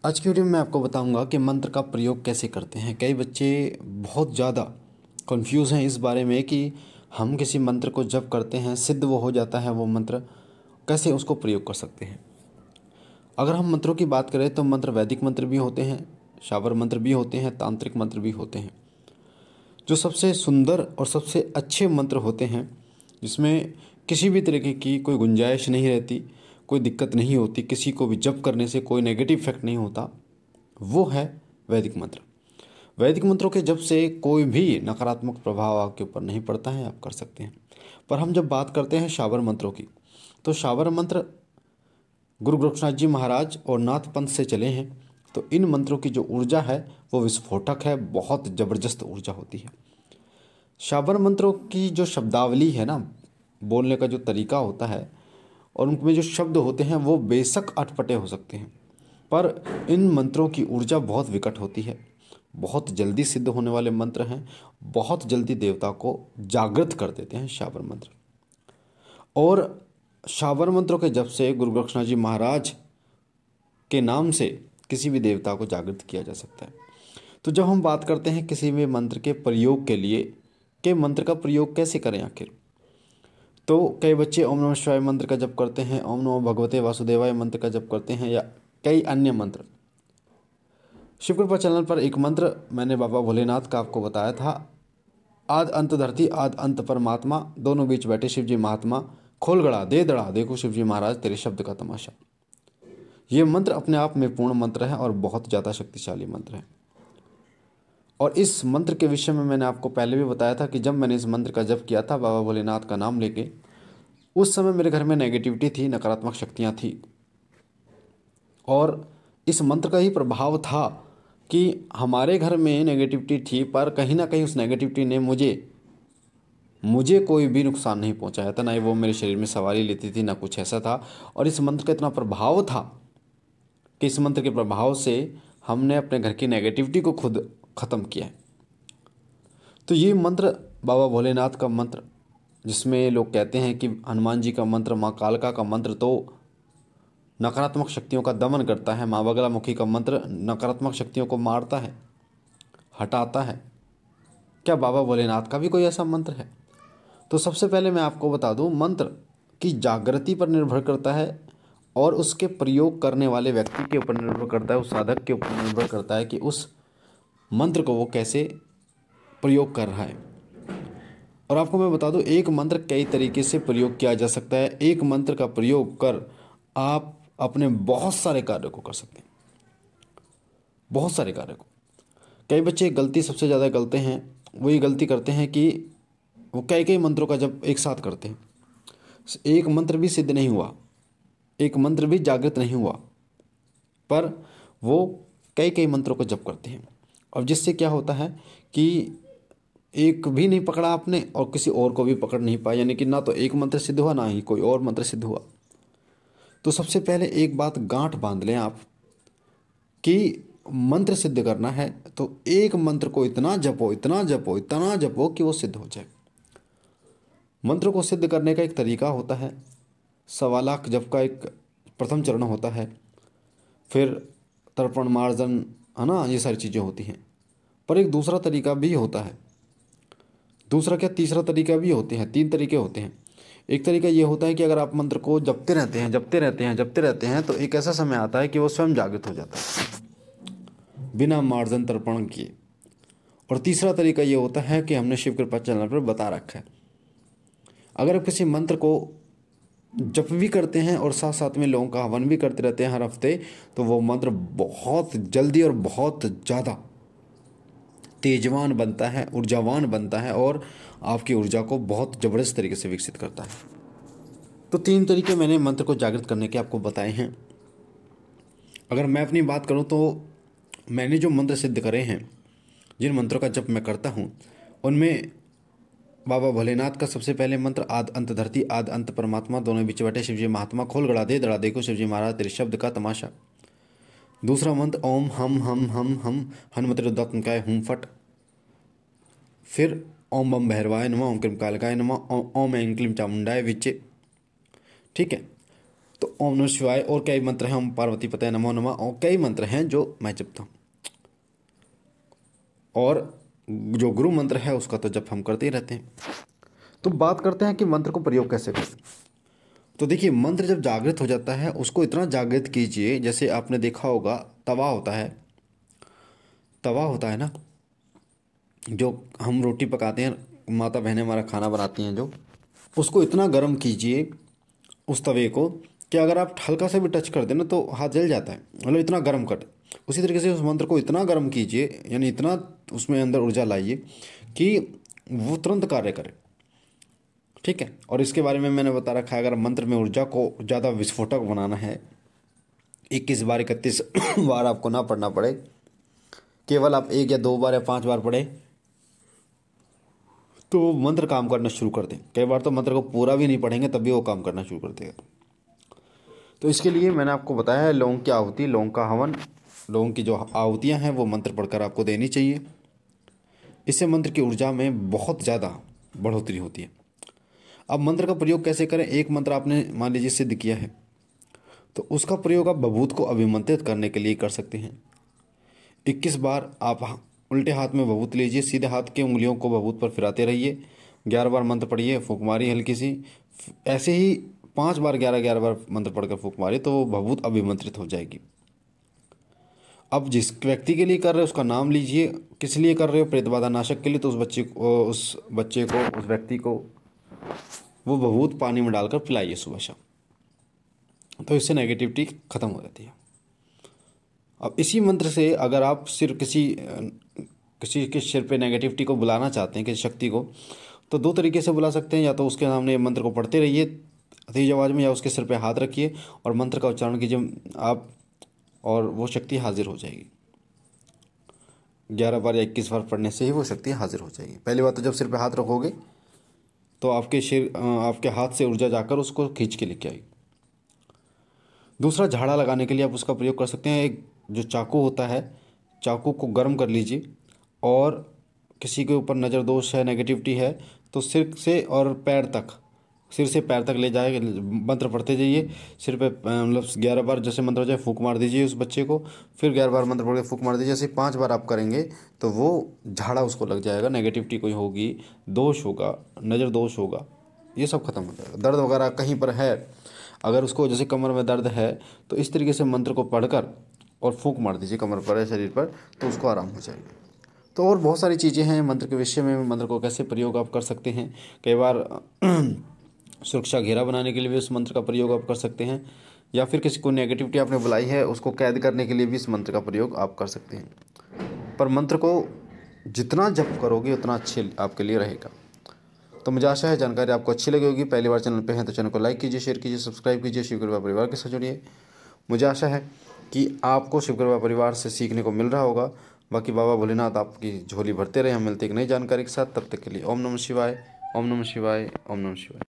आज की वीडियो में मैं आपको बताऊंगा कि मंत्र का प्रयोग कैसे करते हैं। कई बच्चे बहुत ज़्यादा कंफ्यूज हैं इस बारे में कि हम किसी मंत्र को जप करते हैं, सिद्ध वो हो जाता है वो मंत्र, कैसे उसको प्रयोग कर सकते हैं। अगर हम मंत्रों की बात करें तो मंत्र वैदिक मंत्र भी होते हैं, शाबर मंत्र भी होते हैं, तांत्रिक मंत्र भी होते हैं। जो सबसे सुंदर और सबसे अच्छे मंत्र होते हैं, जिसमें किसी भी तरीके की कोई गुंजाइश नहीं रहती, कोई दिक्कत नहीं होती, किसी को भी जप करने से कोई नेगेटिव इफेक्ट नहीं होता, वो है वैदिक मंत्र। वैदिक मंत्रों के जप से कोई भी नकारात्मक प्रभाव आपके ऊपर नहीं पड़ता है, आप कर सकते हैं। पर हम जब बात करते हैं शाबर मंत्रों की, तो शाबर मंत्र गुरु गोरक्षनाथ जी महाराज और नाथ पंथ से चले हैं। तो इन मंत्रों की जो ऊर्जा है वो विस्फोटक है, बहुत ज़बरदस्त ऊर्जा होती है। शाबर मंत्रों की जो शब्दावली है ना, बोलने का जो तरीका होता है और उनमें जो शब्द होते हैं वो बेशक अटपटे हो सकते हैं, पर इन मंत्रों की ऊर्जा बहुत विकट होती है। बहुत जल्दी सिद्ध होने वाले मंत्र हैं, बहुत जल्दी देवता को जागृत कर देते हैं शाबर मंत्र। और शाबर मंत्रों के जप से गुरु गोरक्षनाथ जी महाराज के नाम से किसी भी देवता को जागृत किया जा सकता है। तो जब हम बात करते हैं किसी भी मंत्र के प्रयोग के लिए कि मंत्र का प्रयोग कैसे करें आखिर, तो कई बच्चे ओम नमः शिवाय मंत्र का जप करते हैं, ओम नमो भगवते वासुदेवाय मंत्र का जप करते हैं, या कई अन्य मंत्र। शिव कृपा चैनल पर एक मंत्र मैंने बाबा भोलेनाथ का आपको बताया था, आद अंत धरती आद अंत परमात्मा, दोनों बीच बैठे शिव जी महात्मा, खोल गड़ा दे दड़ा देखो शिव जी महाराज तेरे शब्द का तमाशा। ये मंत्र अपने आप में पूर्ण मंत्र है और बहुत ज़्यादा शक्तिशाली मंत्र है। और इस मंत्र के विषय में मैंने आपको पहले भी बताया था कि जब मैंने इस मंत्र का जप किया था बाबा भोलेनाथ का नाम लेके, उस समय मेरे घर में नेगेटिविटी थी, नकारात्मक शक्तियाँ थी। और इस मंत्र का ही प्रभाव था कि हमारे घर में नेगेटिविटी थी, पर कहीं ना कहीं उस नेगेटिविटी ने मुझे कोई भी नुकसान नहीं पहुंचाया था, ना ही वो मेरे शरीर में सवारी लेती थी, ना कुछ ऐसा था। और इस मंत्र का इतना प्रभाव था कि इस मंत्र के प्रभाव से हमने अपने घर की नेगेटिविटी को खुद ख़त्म किया है। तो ये मंत्र बाबा भोलेनाथ का मंत्र, जिसमें लोग कहते हैं कि हनुमान जी का मंत्र, माँ कालका का मंत्र तो नकारात्मक शक्तियों का दमन करता है, माँ बगलामुखी का मंत्र नकारात्मक शक्तियों को मारता है, हटाता है। क्या बाबा भोलेनाथ का भी कोई ऐसा मंत्र है? तो सबसे पहले मैं आपको बता दूं, मंत्र की जागृति पर निर्भर करता है और उसके प्रयोग करने वाले व्यक्ति के ऊपर निर्भर करता है, उस साधक के ऊपर निर्भर करता है कि उस मंत्र को वो कैसे प्रयोग कर रहा है। और आपको मैं बता दूं, एक मंत्र कई तरीके से प्रयोग किया जा सकता है। एक मंत्र का प्रयोग कर आप अपने बहुत सारे कार्य को कर सकते हैं, बहुत सारे कार्य को। कई बच्चे गलती सबसे ज़्यादा करते हैं, वो ये गलती करते हैं कि वो कई कई मंत्रों का जब एक साथ करते हैं, एक मंत्र भी सिद्ध नहीं हुआ, एक मंत्र भी जागृत नहीं हुआ, पर वो कई कई मंत्रों को जप करते हैं। और जिससे क्या होता है कि एक भी नहीं पकड़ा आपने और किसी और को भी पकड़ नहीं पाया, यानी कि ना तो एक मंत्र सिद्ध हुआ ना ही कोई और मंत्र सिद्ध हुआ। तो सबसे पहले एक बात गांठ बांध लें आप कि मंत्र सिद्ध करना है तो एक मंत्र को इतना जपो, इतना जपो, इतना जपो कि वो सिद्ध हो जाए। मंत्र को सिद्ध करने का एक तरीका होता है, 1.25 लाख जप का एक प्रथम चरण होता है, फिर तर्पण मार्जन, है ना, ये सारी चीज़ें होती हैं। पर एक दूसरा तरीका भी होता है, दूसरा क्या तीसरा तरीका भी होते हैं, 3 तरीके होते हैं। एक तरीका ये होता है कि अगर आप मंत्र को जपते रहते हैं, जपते रहते हैं, जपते रहते हैं, तो एक ऐसा समय आता है कि वो स्वयं जागृत हो जाता है बिना मार्जन तर्पण किए। और तीसरा तरीका ये होता है कि हमने शिव कृपा चैनल पर बता रखा है, अगर आप किसी मंत्र को जप भी करते हैं और साथ साथ में लोगों का हवन भी करते रहते हैं हर हफ्ते, तो वो मंत्र बहुत जल्दी और बहुत ज़्यादा तेजवान बनता है, ऊर्जावान बनता है और आपकी ऊर्जा को बहुत ज़बरदस्त तरीके से विकसित करता है। तो 3 तरीके मैंने मंत्र को जागृत करने के आपको बताए हैं। अगर मैं अपनी बात करूं तो मैंने जो मंत्र सिद्ध करे हैं, जिन मंत्रों का जप मैं करता हूं, उनमें बाबा भोलेनाथ का सबसे पहले मंत्र आद अंत धरती आद अंत परमात्मा, दोनों बीच बैठे शिवजी महात्मा, खोल गड़ा दे दड़ा देखो शिवजी महाराज तेरे शब्द का तमाशा। दूसरा मंत्र ओम हम हनुमत रुद्रात्मकाय हुम फट। फिर ओम बम भैरवाय नमः, ओम क्लीम कालकाय नमः, ओम ऐं क्लीम चामुंडाय विच्चे। ठीक है। तो ओम नमः शिवाय और कई मंत्र हैं, ओम पार्वती पतये नमो नमः, और कई मंत्र हैं जो मैं जपता हूँ। और जो गुरु मंत्र है उसका तो जप हम करते ही रहते हैं। तो बात करते हैं कि मंत्र को प्रयोग कैसे करें। तो देखिए, मंत्र जब जागृत हो जाता है उसको इतना जागृत कीजिए, जैसे आपने देखा होगा तवा होता है, तवा होता है ना, जो हम रोटी पकाते हैं, माता बहनें हमारा खाना बनाती हैं, जो उसको इतना गर्म कीजिए उस तवे को कि अगर आप हल्का सा भी टच कर देना तो हाथ जल जाता है, मतलब इतना गर्म कर। उसी तरीके से उस मंत्र को इतना गर्म कीजिए, यानी इतना उसमें अंदर ऊर्जा लाइए कि वो तुरंत कार्य करे। ठीक है। और इसके बारे में मैंने बता रखा है, अगर मंत्र में ऊर्जा को ज़्यादा विस्फोटक बनाना है, 21 बार 31 बार आपको ना पढ़ना पड़े, केवल आप 1 या 2 बार या 5 बार पढ़े तो वो मंत्र काम करना शुरू कर दें। कई बार तो मंत्र को पूरा भी नहीं पढ़ेंगे तब भी वो काम करना शुरू कर देगा। तो इसके लिए मैंने आपको बताया है, लौंग की आहुति, लौंग का हवन, लौंग की जो आहुतियाँ हैं वो मंत्र पढ़कर आपको देनी चाहिए। इससे मंत्र की ऊर्जा में बहुत ज़्यादा बढ़ोतरी होती है। अब मंत्र का प्रयोग कैसे करें। एक मंत्र आपने मान लीजिए सिद्ध किया है, तो उसका प्रयोग आप बभूत को अभिमंत्रित करने के लिए कर सकते हैं। 21 बार आप उल्टे हाथ में बभूत लीजिए, सीधे हाथ की उंगलियों को बभूत पर फिराते रहिए, 11 बार मंत्र पढ़िए, फूंक मारिए हल्की सी, ऐसे ही 5 बार 11 बार मंत्र पढ़कर फूंक मारिए तो वो बभूत अभिमंत्रित हो जाएगी। अब जिस व्यक्ति के लिए कर रहे हो उसका नाम लीजिए, किस लिए कर रहे हो, प्रेत बाधा नाशक के लिए, तो उस बच्चे को उस व्यक्ति को वो बभूत पानी में डालकर पिलाइए सुबह शाम, तो इससे नेगेटिविटी ख़त्म हो जाती है। अब इसी मंत्र से अगर आप सिर्फ किसी के सिर पे नेगेटिविटी को बुलाना चाहते हैं, किसी शक्ति को, तो 2 तरीके से बुला सकते हैं। या तो उसके सामने मंत्र को पढ़ते रहिए तेज आवाज़ में, या उसके सिर पे हाथ रखिए और मंत्र का उच्चारण कीजिए आप, और वो शक्ति हाजिर हो जाएगी। 11 बार या 21 बार पढ़ने से ही वो शक्ति हाजिर हो जाएगी। पहली बात तो जब सिर पे हाथ रखोगे तो आपके हाथ से ऊर्जा जाकर उसको खींच के लेके आएगी। दूसरा, झाड़ा लगाने के लिए आप उसका प्रयोग कर सकते हैं। एक जो चाकू होता है, चाकू को गर्म कर लीजिए और किसी के ऊपर नज़र दोष है, नेगेटिविटी है, तो सिर से और पैर तक, सिर से पैर तक ले जाए, मंत्र पढ़ते जाइए। सिर पे मतलब 11 बार जैसे मंत्र हो जाए फूंक मार दीजिए उस बच्चे को, फिर 11 बार मंत्र पढ़ के फूंक मार दीजिए। ऐसे 5 बार आप करेंगे तो वो झाड़ा उसको लग जाएगा। नेगेटिविटी कोई होगी, दोष होगा, नज़र दोष होगा, ये सब खत्म हो जाएगा। दर्द वगैरह कहीं पर है, अगर उसको जैसे कमर में दर्द है तो इस तरीके से मंत्र को पढ़कर और फूंक मार दीजिए कमर पर या शरीर पर, तो उसको आराम हो जाएगा। तो और बहुत सारी चीज़ें हैं मंत्र के विषय में, मंत्र को कैसे प्रयोग आप कर सकते हैं। कई बार सुरक्षा घेरा बनाने के लिए भी इस मंत्र का प्रयोग आप कर सकते हैं, या फिर किसी को नेगेटिविटी आपने बुलाई है उसको कैद करने के लिए भी इस मंत्र का प्रयोग आप कर सकते हैं। पर मंत्र को जितना जप करोगे उतना अच्छे आपके लिए रहेगा। तो मुझे आशा है जानकारी आपको अच्छी लगी होगी। पहली बार चैनल पे हैं तो चैनल को लाइक कीजिए, शेयर कीजिए, सब्सक्राइब कीजिए, शिव कृपा परिवार के साथ जुड़िए। मुझे आशा है कि आपको शिव कृपा परिवार से सीखने को मिल रहा होगा। बाकी बाबा भोलेनाथ आपकी झोली भरते रहे। हम मिलते एक नई जानकारी के साथ, तब तक के लिए ओम नमः शिवाय, ओम नमः शिवाय, ओम नमः शिवाय।